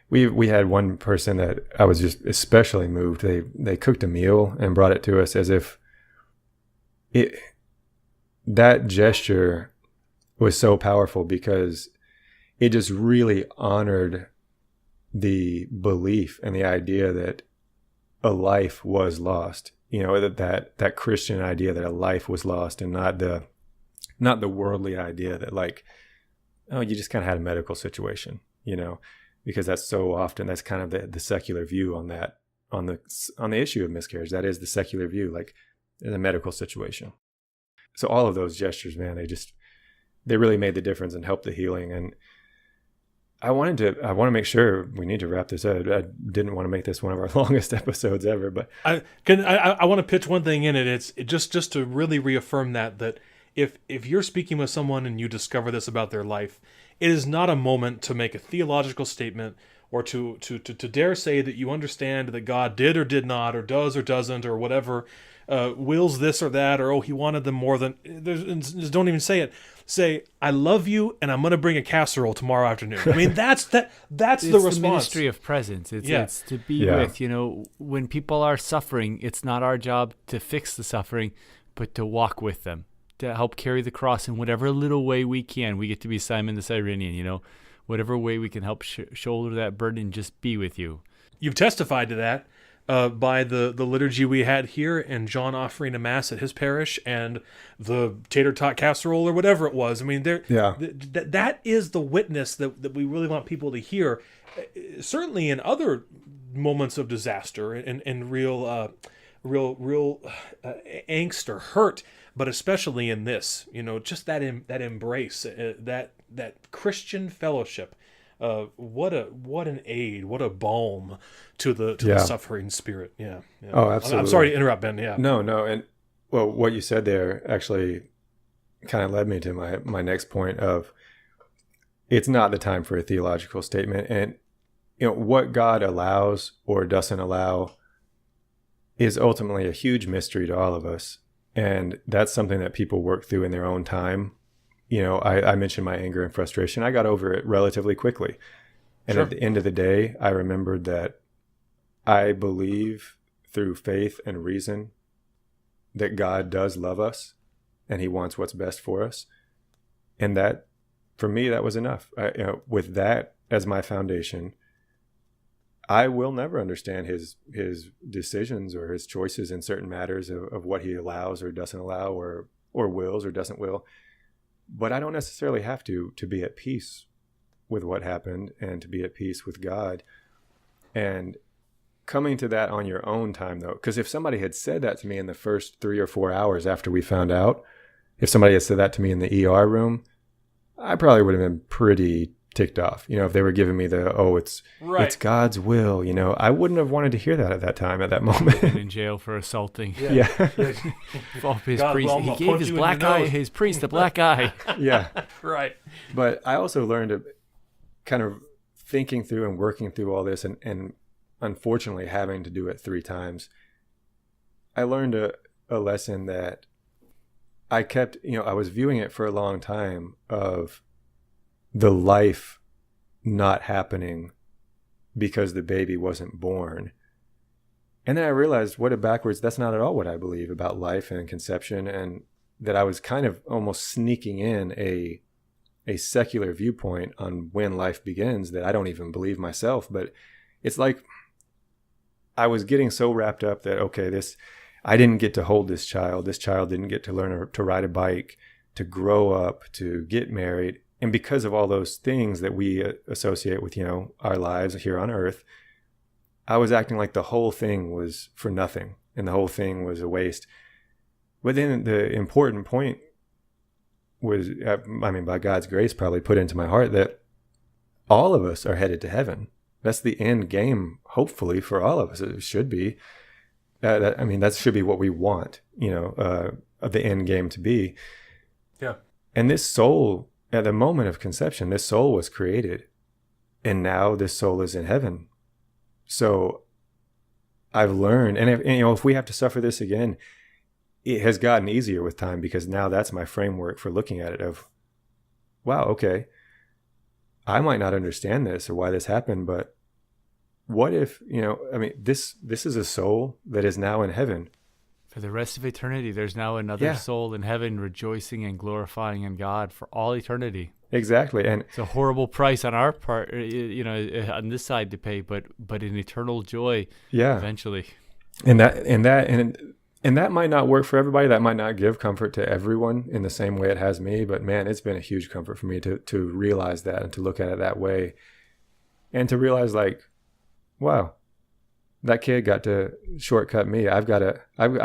B: we had one person that I was just especially moved. They cooked a meal and brought it to us as if that gesture was so powerful, because it just really honored the belief and the idea that a life was lost, that Christian idea that a life was lost, and not the worldly idea that, like, oh, you just kind of had a medical situation, because that's so often, that's kind of the secular view on that, on the issue of miscarriage. That is the secular view, like in a medical situation. So all of those gestures, man, they really made the difference and helped the healing. And I want to make sure we need to wrap this up. I didn't want to make this one of our longest episodes ever, but
A: I want to pitch one thing in it. It's just to really reaffirm that if you're speaking with someone and you discover this about their life, it is not a moment to make a theological statement, or to dare say that you understand that God did or did not, or does or doesn't, or whatever, wills this or that, or he wanted them more than. Just don't even say it. Say, "I love you, and I'm going to bring a casserole tomorrow afternoon." I mean, that's the response.
C: It's the ministry of presence. It's to be with. When people are suffering, it's not our job to fix the suffering, but to walk with them, to help carry the cross in whatever little way we can. We get to be Simon the Cyrenian, whatever way we can help shoulder that burden, just be with you.
A: You've testified to that by the liturgy we had here, and John offering a mass at his parish, and the tater tot casserole or whatever it was. I mean, that is the witness that we really want people to hear. Certainly in other moments of disaster and real angst or hurt, but especially in this, just that embrace, that Christian fellowship. What an aid, what a balm to the suffering spirit. Yeah.
B: Oh, absolutely.
A: I'm sorry to interrupt, Ben. Yeah.
B: No. And well, what you said there actually kind of led me to my next point of, it's not the time for a theological statement. And, what God allows or doesn't allow is ultimately a huge mystery to all of us. And that's something that people work through in their own time. I mentioned my anger and frustration. I got over it relatively quickly. And
A: Sure.
B: at the end of the day, I remembered that I believe through faith and reason that God does love us and he wants what's best for us. And that, for me, that was enough. With that as my foundation, I will never understand his decisions or his choices in certain matters of what he allows or doesn't allow or wills or doesn't will. But I don't necessarily have to be at peace with what happened and to be at peace with God. And coming to that on your own time, though, because if somebody had said that to me in the first 3 or 4 hours after we found out, if somebody had said that to me in the ER room, I probably would have been pretty ticked off. If they were giving me it's God's will, I wouldn't have wanted to hear that at that time, at that moment.
C: In jail for assaulting.
B: Yeah.
C: His
A: God,
C: priest,
A: well,
C: he
A: I'll
C: gave
A: punch
C: his
A: you in
C: black
A: your
C: eye,
A: nose.
C: his priest, a black eye.
B: Yeah.
A: Right.
B: But I also learned to kind of thinking through and working through all this and unfortunately having to do it 3 times. I learned a lesson that I kept, I was viewing it for a long time of the life not happening because the baby wasn't born. And then I realized that's not at all what I believe about life and conception, and that I was kind of almost sneaking in a secular viewpoint on when life begins that I don't even believe myself. But it's like I was getting so wrapped up that, I didn't get to hold this child didn't get to learn to ride a bike, to grow up, to get married. And because of all those things that we associate with, our lives here on earth, I was acting like the whole thing was for nothing and the whole thing was a waste. But then the important point was, by God's grace, probably put into my heart that all of us are headed to heaven. That's the end game, hopefully, for all of us. It should be. That should be what we want, the end game to be.
A: Yeah.
B: And this soul, at the moment of conception, this soul was created. And now this soul is in heaven. So I've learned, and if we have to suffer this again, it has gotten easier with time, because now that's my framework for looking at it of, wow, okay, I might not understand this or why this happened, but what if, this is a soul that is now in heaven.
C: For the rest of eternity, there's now another soul in heaven rejoicing and glorifying in God for all eternity.
B: Exactly. And
C: it's a horrible price on our part, on this side to pay, but an eternal joy eventually.
B: And that might not work for everybody. That might not give comfort to everyone in the same way it has me. But man, it's been a huge comfort for me to realize that and to look at it that way. And to realize, like, wow, that kid got to shortcut me. I've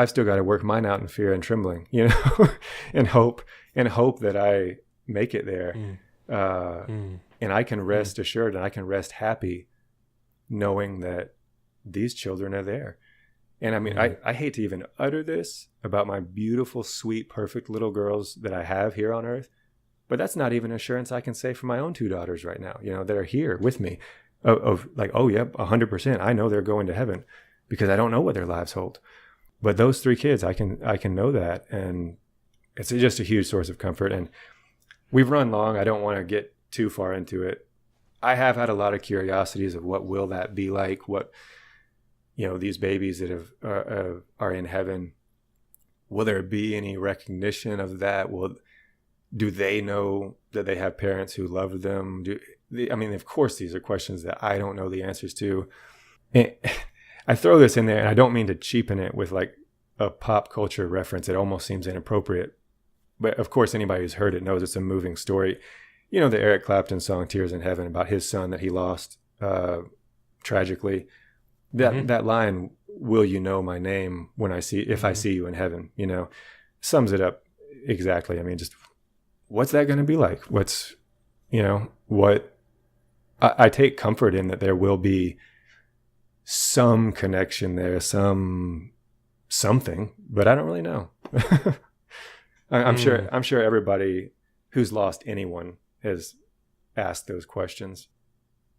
B: still got to work mine out in fear and trembling, and hope that I make it there. And I can rest assured and I can rest happy knowing that these children are there. And I hate to even utter this about my beautiful, sweet, perfect little girls that I have here on earth, but that's not even assurance I can say for my own 2 daughters right now, that are here with me. Of like, oh, yep, 100%. I know they're going to heaven because I don't know what their lives hold. But those 3 kids, I can know that. And it's just a huge source of comfort. And we've run long. I don't want to get too far into it. I have had a lot of curiosities of what will that be like? What, these babies that are in heaven, will there be any recognition of that? Do they know that they have parents who love them? Of course, these are questions that I don't know the answers to. And I throw this in there, and I don't mean to cheapen it with like a pop culture reference. It almost seems inappropriate. But of course, anybody who's heard it knows it's a moving story. The Eric Clapton song Tears in Heaven about his son that he lost tragically. That line, will you know my name if I see you in heaven, sums it up exactly. Just what's that going to be like? What's, what I take comfort in that there will be some connection there, something, but I don't really know. I'm sure everybody who's lost anyone has asked those questions.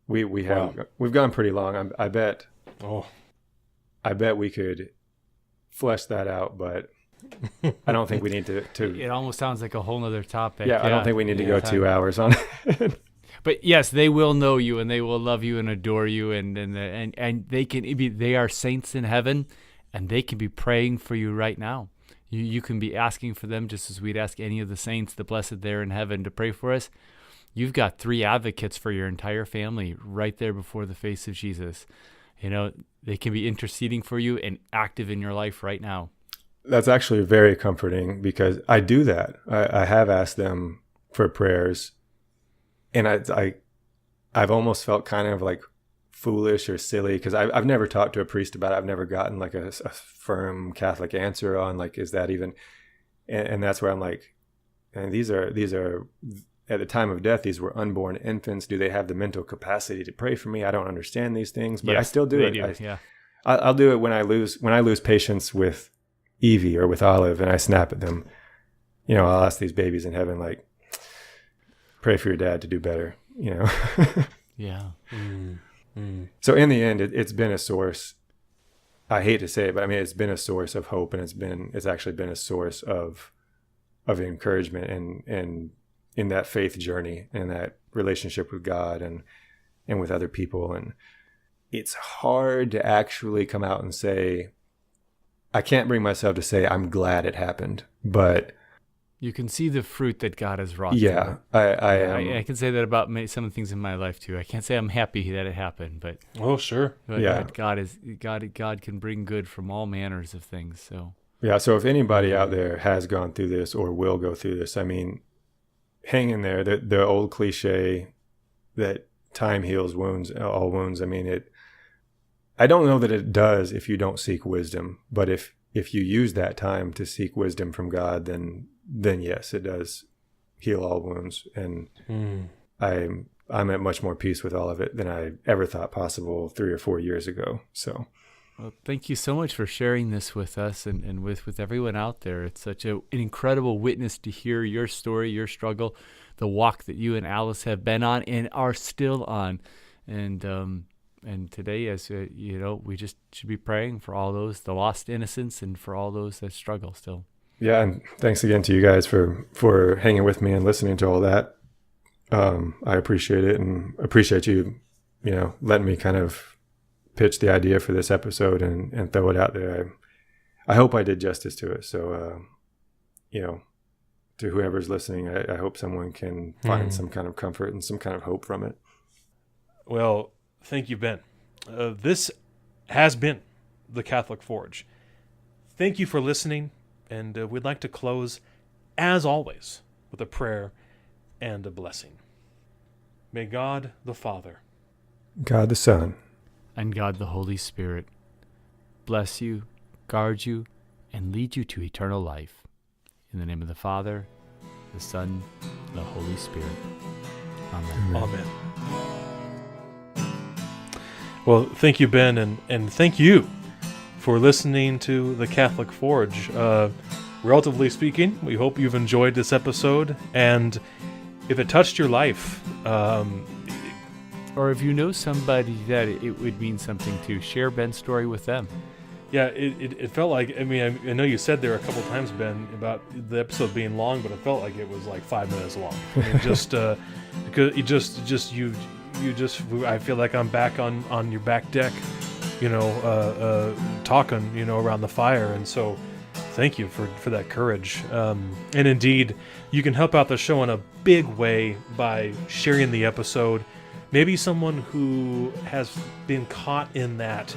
B: We've gone pretty long. I bet we could flesh that out, but I don't think we need to
C: It almost sounds like a whole nother topic.
B: I don't think we need to go 2 hours on it.
C: But yes, they will know you, and they will love you and adore you, and they are saints in heaven, and they can be praying for you right now. You can be asking for them just as we'd ask any of the saints, the blessed there in heaven, to pray for us. You've got 3 advocates for your entire family right there before the face of Jesus. They can be interceding for you and active in your life right now.
B: That's actually very comforting, because I do that. I have asked them for prayers, and I've almost felt kind of like foolish or silly, because I've never talked to a priest about it. I've never gotten like a firm Catholic answer on like, is that even, and that's where I'm like, and these are at the time of death, these were unborn infants. Do they have the mental capacity to pray for me? I don't understand these things, but I still do it. I'll do it when I lose patience with Evie or with Olive, and I snap at them. I'll ask these babies in heaven, like, pray for your dad to do better.
C: Yeah.
B: So in the end, it's been a source. I hate to say it, but I mean, it's been a source of hope, and it's actually been a source of encouragement and in that faith journey and that relationship with God and with other people. And it's hard to actually come out and say, I can't bring myself to say I'm glad it happened, but
C: you can see the fruit that God has wrought.
B: Yeah,
C: I can say that about some of the things in my life too. I can't say I'm happy that it happened, but
A: sure,
C: but God can bring good from all manners of things. So
B: so if anybody out there has gone through this or will go through this, I mean, hang in there. The old cliche that time heals wounds, all wounds. I mean, I don't know that it does if you don't seek wisdom, but if you use that time to seek wisdom from God, then yes, it does heal all wounds. And I'm at much more peace with all of it than I ever thought possible 3 or 4 years ago. So,
C: well, thank you so much for sharing this with us and with everyone out there. It's such an incredible witness to hear your story, your struggle, the walk that you and Alice have been on and are still on. And today, as we just should be praying for all those, the lost innocents, and for all those that struggle still.
B: Yeah, and thanks again to you guys for hanging with me and listening to all that. I appreciate it, and appreciate you, letting me kind of pitch the idea for this episode and throw it out there. I hope I did justice to it. So, to whoever's listening, I hope someone can find some kind of comfort and some kind of hope from it.
A: Well, thank you, Ben. This has been the Catholic Forge. Thank you for listening, and we'd like to close, as always, with a prayer and a blessing. May God the Father,
B: God the Son,
C: and God the Holy Spirit bless you, guard you, and lead you to eternal life. In the name of the Father, the Son, and the Holy Spirit. Amen.
A: Amen. Well, thank you, Ben, and thank you for listening to the Catholic Forge. Relatively speaking, we hope you've enjoyed this episode, and if it touched your life,
C: or if you know somebody that it would mean something to, share Ben's story with them.
A: Yeah, it felt like, I know you said there a couple times, Ben, about the episode being long, but it felt like it was like 5 minutes long. Just because I feel like I'm back on your back deck, talking, around the fire. And so thank you for that courage. And indeed, you can help out the show in a big way by sharing the episode. Maybe someone who has been caught in that,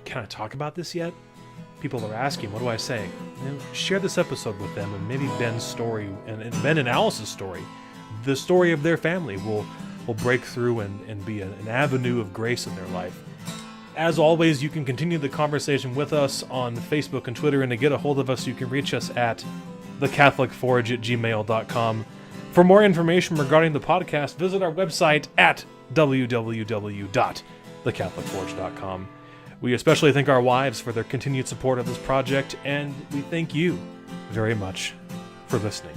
A: can I talk about this yet? People are asking, what do I say? Share this episode with them, and maybe Ben's story and Ben and Alice's story, the story of their family will break through and be an avenue of grace in their life. As always, you can continue the conversation with us on Facebook and Twitter, and to get a hold of us, you can reach us at thecatholicforge@gmail.com. For more information regarding the podcast, visit our website at www.thecatholicforge.com. We especially thank our wives for their continued support of this project, and we thank you very much for listening.